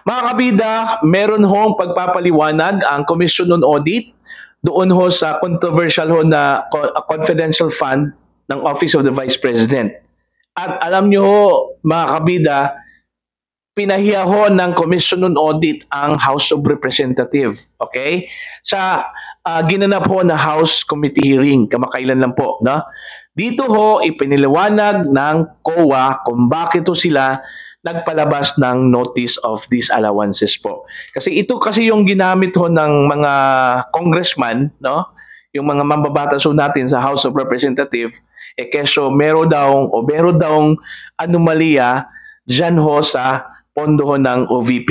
Mga kabida, meron hong pagpapaliwanag ang Commission on Audit doon ho sa controversial ho na confidential fund ng Office of the Vice President. At alam nyo ho, mga kabida, pinahiya ho ng Commission on Audit ang House of Representatives. Okay? Sa ginanap ho na House Committee hearing, kamakailan lang po. No? Dito ho, ipiniliwanag ng COA kung bakit ho sila nagpalabas ng notice of disallowances po. Kasi ito kasi yung ginamit ho ng mga congressman, no? Yung mga mambabatas ho natin sa House of Representatives, keso meron daw anomalya dyan ho sa pondo ho ng OVP.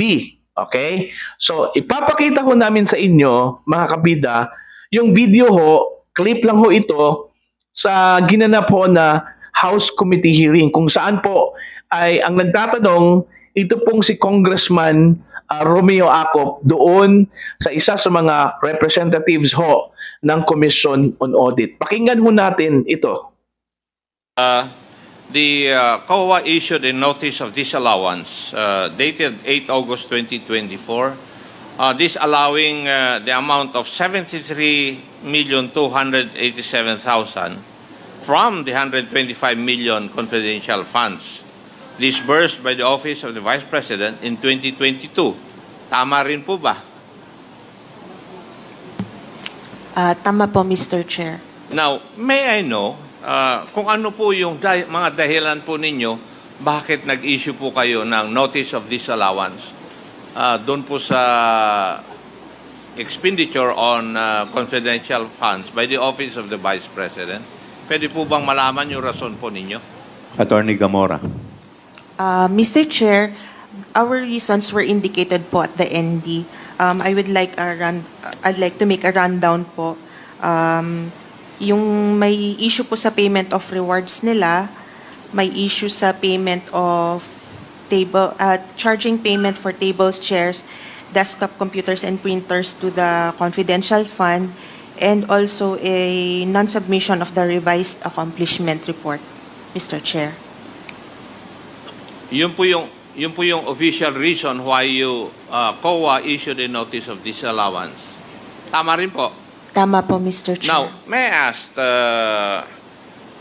Okay? So, ipapakita ho namin sa inyo, mga kabida, yung video ho, clip lang ho ito, sa ginanap ho na House Committee hearing kung saan po ay ang nagtatanong ito pong si Congressman Romeo Acop doon sa isa sa mga representatives ho ng Commission on Audit. Pakinggan ho natin ito. The COA issued a notice of disallowance dated 8 August 2024, this allowing the amount of 73,287,000 from the 125 million confidential funds disbursed by the Office of the Vice President in 2022. Tama rin po ba? Tama po, Mr. Chair. Now, may I know kung ano po yung mga dahilan po ninyo bakit nag-issue po kayo ng notice of disallowance doon po sa expenditure on confidential funds by the Office of the Vice President? Pwede po bang malaman yung rason po ninyo? Attorney Gamora. Mr. Chair, our reasons were indicated po at the ND. I'd like to make a rundown po. Yung may issue po sa payment of rewards nila, may issue sa payment of charging payment for tables, chairs, desktop computers and printers to the confidential fund, and also a non-submission of the revised accomplishment report, Mr. Chair. Yun po yung official reason why you COA issued a notice of disallowance. Tama rin po. Tama po, Mr. Chair. Now, may I ask,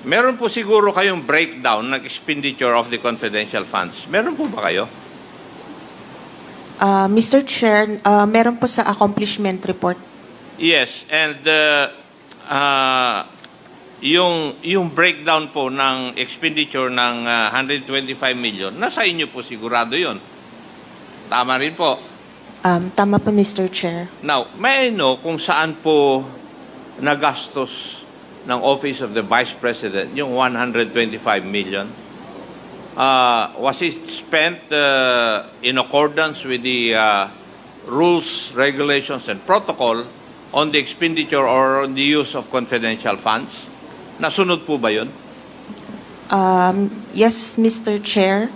meron po siguro kayong breakdown ng expenditure of the confidential funds. Meron po ba kayo? Mr. Chair, meron po sa accomplishment report. Yes, and yung breakdown po ng expenditure ng 125 million, nasa inyo po sigurado yun. Tama rin po. Tama po, Mr. Chair. Now, may I know kung saan po nagastos ng Office of the Vice President yung 125 million? Was it spent in accordance with the rules, regulations, and protocol on the expenditure or on the use of confidential funds? Nasunod po ba yun? Yes, Mr. Chair.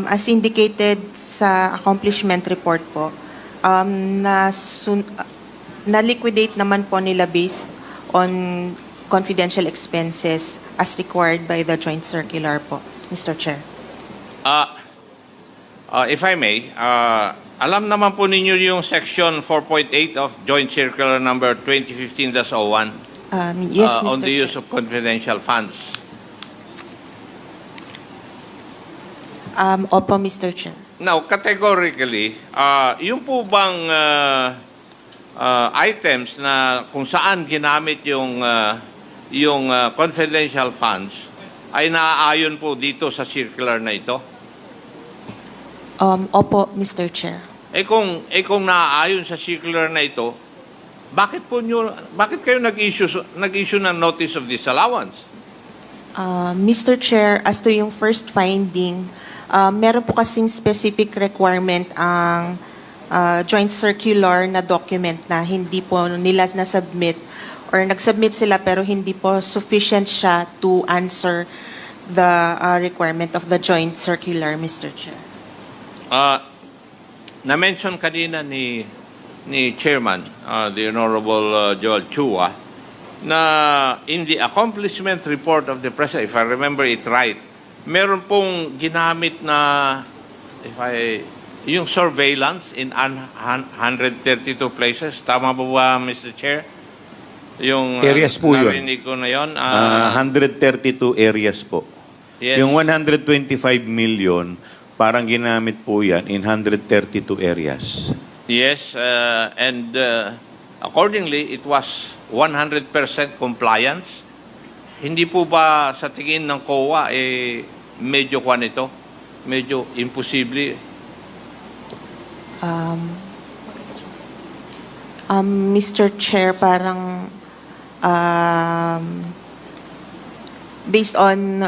As indicated sa accomplishment report po, na-liquidate naman po nila based on confidential expenses as required by the joint circular po, Mr. Chair. If I may, alam naman po ninyo yung section 4.8 of Joint Circular number 2015-01 yes, Mr. on the Chair. use of confidential funds. Opo, Mr. Chair. Now, categorically, yung po bang items na kung saan ginamit yung confidential funds ay naaayon po dito sa circular na ito? Opo, Mr. Chair. Kung naaayon sa circular na ito, bakit kayo nag-issue ng notice of disallowance? Mr. Chair, as to yung first finding, meron po kasing specific requirement ang joint circular na document na hindi po nila na-submit or nag-submit sila pero hindi po sufficient siya to answer the requirement of the joint circular, Mr. Chair. Na-mention kanina ni Chairman, the Honorable Joel Chua, na in the accomplishment report of the President, if I remember it right, meron pong ginamit na, yung surveillance in 132 places. Tama po ba, Mr. Chair? Yung Areas po yun. narinig ko na yun. 132 areas po. Yes. Yung 125 million, parang ginamit po yan in 132 areas. Yes, and accordingly, it was 100% compliance. Hindi po ba sa tingin ng COA, medyo kwan ito? Medyo imposible? Mr. Chair, parang based on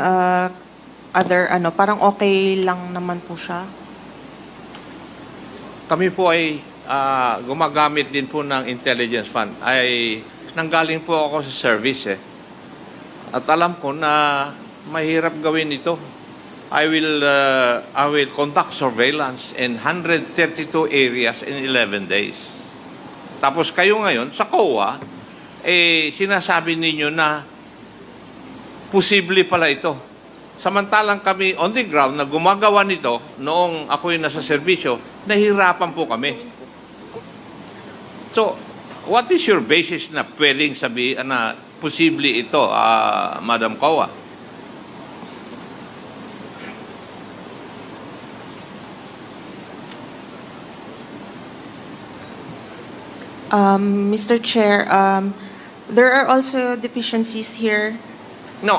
other parang okay lang naman po siya. Kami po ay gumagamit din po ng intelligence fund. Ay nanggaling po ako sa service At alam ko na mahirap gawin ito. I will conduct surveillance in 132 areas in 11 days. Tapos kayo ngayon sa COA, sinasabi ninyo na posible pala ito. Samantalang kami on the ground na gumagawa nito noong ako'y nasa serbisyo, nahirapan po kami. So, what is your basis na pwedeng sabihin na posible ito, Madam COA? Mr. Chair, there are also deficiencies here. No,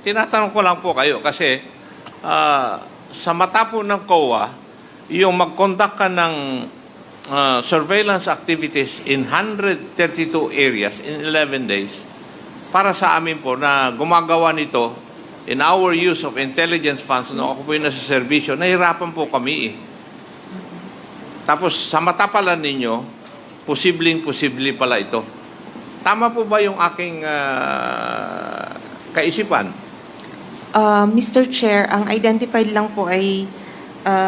tinatanong ko lang po kayo kasi sa mata po ng COA, yung mag-conduct ka ng surveillance activities in 132 areas in 11 days, para sa amin po na gumagawa nito in our use of intelligence funds, no, ako po yung nasa servisyo, nahirapan po kami Tapos sa mata pala ninyo, posible pala ito. Tama po ba yung aking kaisipan? Mr. Chair, ang identified lang po ay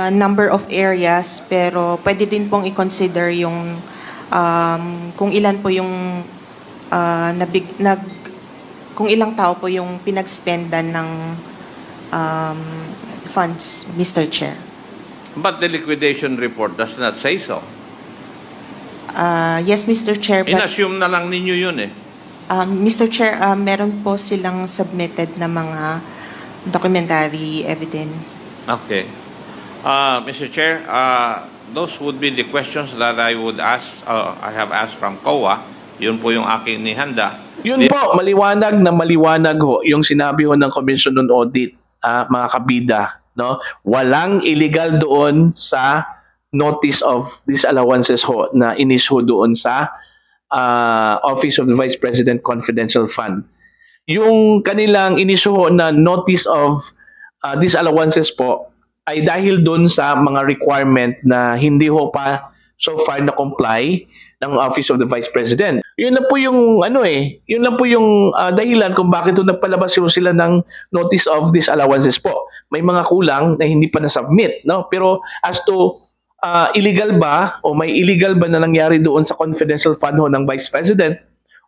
number of areas, pero pwede din pong i-consider yung kung ilan po yung kung ilang tao po yung pinag-spendan ng funds, Mr. Chair. But the liquidation report does not say so. Yes, Mr. Chair. In-assume na lang ninyo yun Mr. Chair, meron po silang submitted na mga documentary evidence. Okay. Mr. Chair, those would be the questions that I would ask, I have asked from COA. Yun po yung aking nihanda. Yun po, maliwanag ho yung sinabi ho ng Commission on Audit, mga kabida. No? Walang illegal doon sa notice of disallowances ho na in-issue doon sa Office of the Vice President Confidential Fund. Yung kanilang in-issue ho na notice of disallowances po ay dahil doon sa mga requirement na hindi ho pa so far na comply ng Office of the Vice President. Yun lang po yung yun lang po yung dahilan kung bakit nagpalabas sila ng notice of disallowances po. May mga kulang na hindi pa na-submit, no? Pero as to illegal ba o may illegal ba na nangyari doon sa confidential fund ho ng Vice President?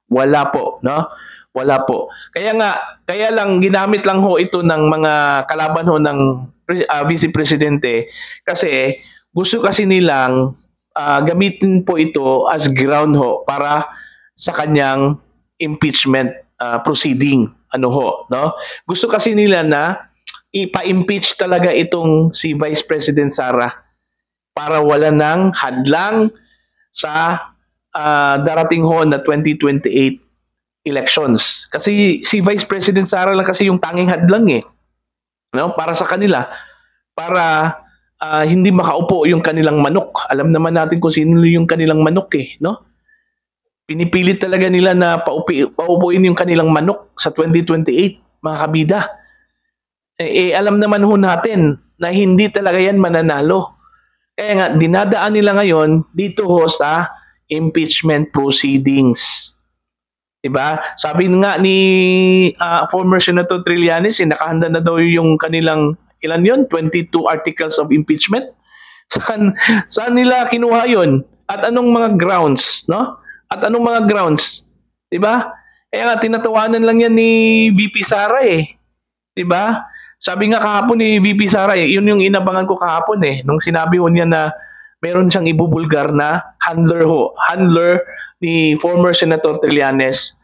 Wala po, no? Wala po. Kaya lang ginamit lang ho ito ng mga kalaban ho ng Vice Presidente kasi gusto kasi nilang gamitin po ito as ground ho para sa kanyang impeachment proceeding. No? Gusto kasi nila na ipa-impeach talaga itong si Vice President Sara para wala nang hadlang sa darating ho na 2028 elections. Kasi si Vice President Sara lang kasi yung tanging hadlang no? Para sa kanila. Para hindi makaupo yung kanilang manok. Alam naman natin kung sino yung kanilang manok no? Pinipilit talaga nila na paupuin yung kanilang manok sa 2028, mga kabida. Alam naman ho natin na hindi talaga yan mananalo. Kaya nga, dinadaan nila ngayon dito ho sa impeachment proceedings. Diba? Sabi nga ni former Senator Trillanes, nakahanda na daw yung kanilang, ilan yun? 22 articles of impeachment. Saan nila kinuha yun? At anong mga grounds? No? At anong mga grounds? Diba? Kaya nga, tinatawanan lang yan ni VP Sara Diba? Sabi nga kahapon ni VP Sara, yun yung inabangan ko kahapon nung sinabi ho niya na meron siyang ibubulgar na handler ni former Senator Trillanes,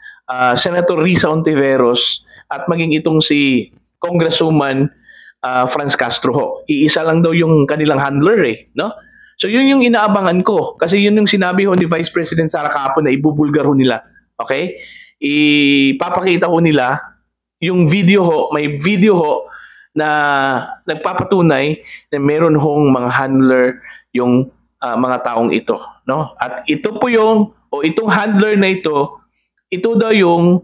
Senator Risa Ontiveros, at maging itong si Congresswoman Franz Castro ho. Iisa lang daw yung kanilang handler no? So yun yung inaabangan ko kasi yun yung sinabi ho ni Vice President Sara kahapon na ibubulgar ho nila. Okay? Ipapakita ho nila yung video ho, may video ho na nagpapatunay na meron hong mga handler yung mga taong ito, no? At ito po yung itong handler na ito daw yung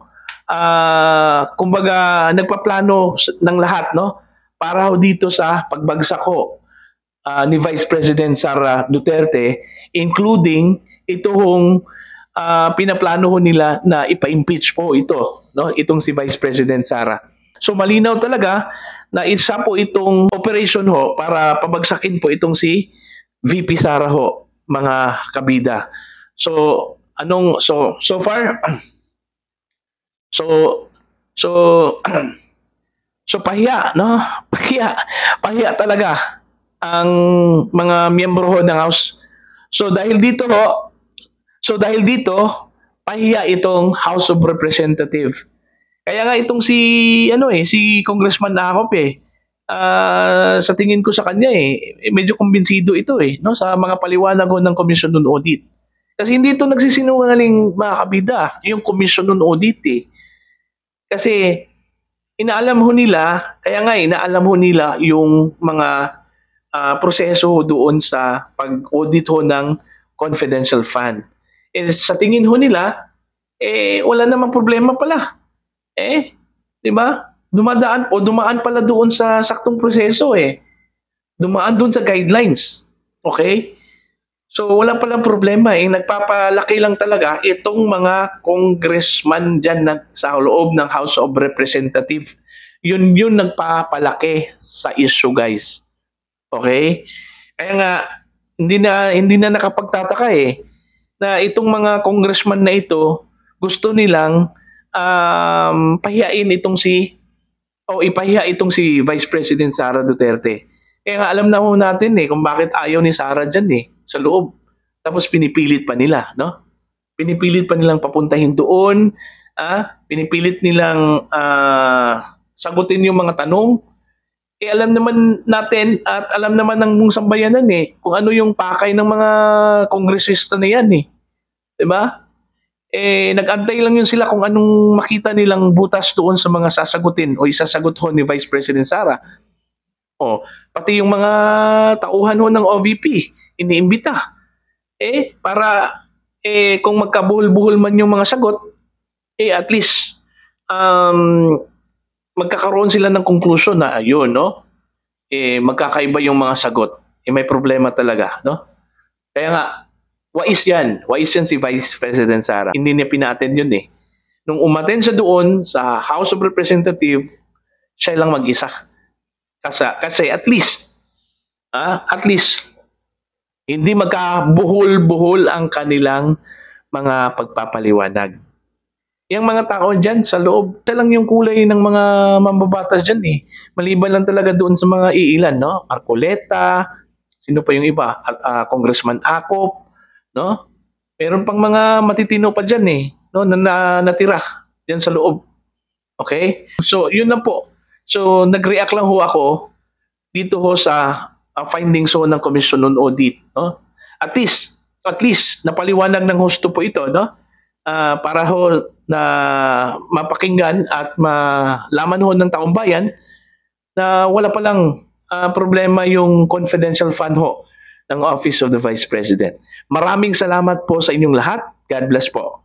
kumbaga nagpaplano ng lahat, no? Para ho dito sa pagbagsak ho ni Vice President Sara Duterte, including itong pinaplano ho nila na ipa-impeach po ito, no? Itong si Vice President Sara. So malinaw talaga na isa po itong operation ho para pabagsakin po itong si VP Sara ho, mga kabida. So so far so pahiya, no? Pahiya talaga ang mga miyembro ho ng House. So dahil dito pahiya itong House of Representatives. Kaya nga itong si Congressman Acop sa tingin ko sa kanya medyo kumbinsido ito no, sa mga paliwanag ng Commission on Audit. Kasi hindi ito nagsisinungaling mga kabida, yung Commission on Audit Kasi inaalam ho nila yung mga proseso doon sa pag-audit ho ng confidential fund. Sa tingin ho nila wala namang problema pala. Di ba? Dumaan pala doon sa saktong proseso Dumaan doon sa guidelines. Okay? So wala palang problema nagpapalaki lang talaga itong mga congressman diyan sa loob ng House of Representatives. Yun nagpapalaki sa issue, guys. Okay? Kaya nga hindi na nakapagtataka na itong mga congressman na ito gusto nilang ipahiya itong si Vice President Sara Duterte. Kaya nga alam na ho natin kung bakit ayaw ni Sara dyan sa loob. Tapos pinipilit pa nila, no? Pinipilit pa nilang papuntahin doon, pinipilit nilang sagutin yung mga tanong. Alam naman natin at alam naman ng buong sambayanan kung ano yung pakay ng mga kongresista na yan 'Di ba? Nag-antay lang yun sila kung anong makita nilang butas doon sa mga sasagutin o isasagot ho ni Vice President Sara. Pati yung mga tauhan ho ng OVP, iniimbita. Para kung magkabuhol-buhol man yung mga sagot, at least magkakaroon sila ng conclusion na ayun, no? Magkakaiba yung mga sagot. May problema talaga, no? Kaya nga, wais yan si Vice President Sara. Hindi niya pina-attend yun Nung umattend siya doon sa House of Representatives, siya lang mag-isa. Kasi at least, hindi magkabuhol-buhol ang kanilang mga pagpapaliwanag. Yung mga tao dyan sa loob, ito lang yung kulay ng mga mambabatas dyan Maliban lang talaga doon sa mga iilan, no? Arcoleta, sino pa yung iba? Congressman Acop, no? Meron pang mga matitino pa dyan no? Na natira dyan sa loob. Okay? So, yun na po. So, nag-react lang ho ako dito ho sa findings ho ng Commission on Audit, no? At least napaliwanag ng husto po ito, no? Para ho na mapakinggan at malaman ho ng taong bayan na wala palang problema yung confidential fund ho ng Office of the Vice President. Maraming salamat po sa inyong lahat. God bless po.